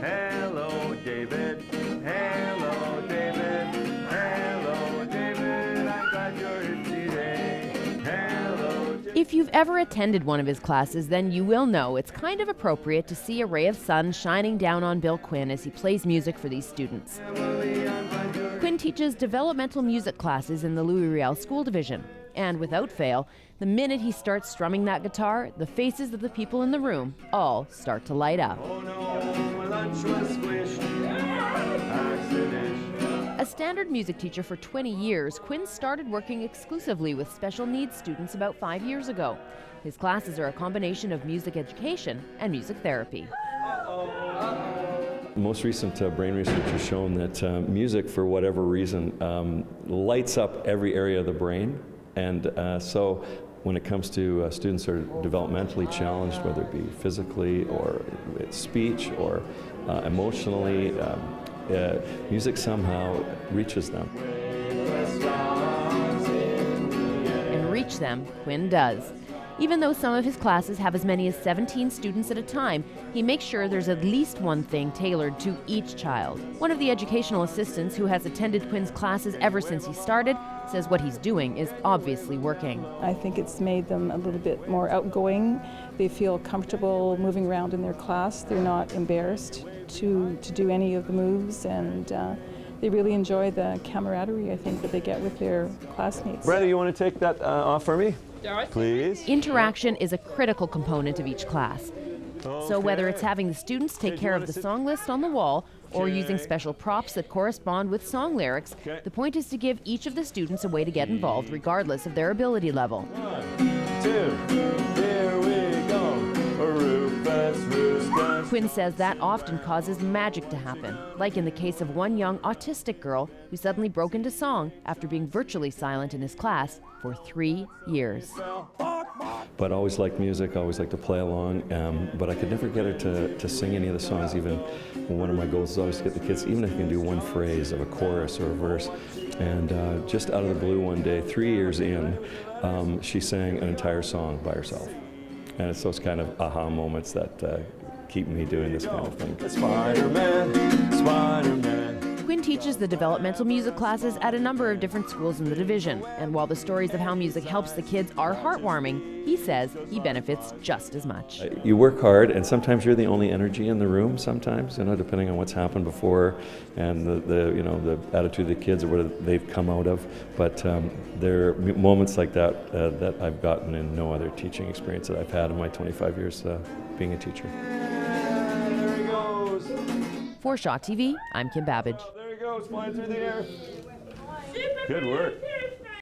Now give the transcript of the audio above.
Hello, David. Hello, David. Hello, David. I'm glad you're here today. Hello, David. If you've ever attended one of his classes, then you will know it's kind of appropriate to see a ray of sun shining down on Bill Quinn as he plays music for these students. Quinn teaches developmental music classes in the Louis Riel School Division. And without fail, the minute he starts strumming that guitar, the faces of the people in the room all start to light up. Oh no, my lunch was squished. Accident. A standard music teacher for 20 years, Quinn started working exclusively with special needs students about 5 years ago. His classes are a combination of music education and music therapy. Most recent brain research has shown that music, for whatever reason, lights up every area of the brain. And so when it comes to students who are developmentally challenged, whether it be physically or with speech or emotionally, music somehow reaches them. And reach them, Quinn does. Even though some of his classes have as many as 17 students at a time, he makes sure there's at least one thing tailored to each child. One of the educational assistants who has attended Quinn's classes ever since he started says what he's doing is obviously working. I think it's made them a little bit more outgoing. They feel comfortable moving around in their class. They're not embarrassed to do any of the moves, and they really enjoy the camaraderie, I think, that they get with their classmates. Brother, you want to take that off for me? Please. Interaction is a critical component of each class. So whether it's having the students take care of the song list on the wall or using special props that correspond with song lyrics, the point is to give each of the students a way to get involved regardless of their ability level. 1, 2, here we go. Rufus, Rufus. Quinn says that often causes magic to happen, like in the case of one young autistic girl who suddenly broke into song after being virtually silent in his class for 3 years. But I always liked music, I always liked to play along, but I could never get her to sing any of the songs. Even one of my goals is always to get the kids, even if I can do one phrase of a chorus or a verse. And just out of the blue one day, 3 years in, she sang an entire song by herself. And it's those kind of aha moments that keep me doing this kind of thing. Spider-Man, Spider-Man. Quinn teaches the developmental music classes at a number of different schools in the division. And while the stories of how music helps the kids are heartwarming, he says he benefits just as much. You work hard, and sometimes you're the only energy in the room. Sometimes, depending on what's happened before, and the attitude of the kids or what they've come out of. But there are moments like that that I've gotten in no other teaching experience that I've had in my 25 years being a teacher. There he goes. For Shaw TV, I'm Kim Babij. There he goes, flying through the air. Good work.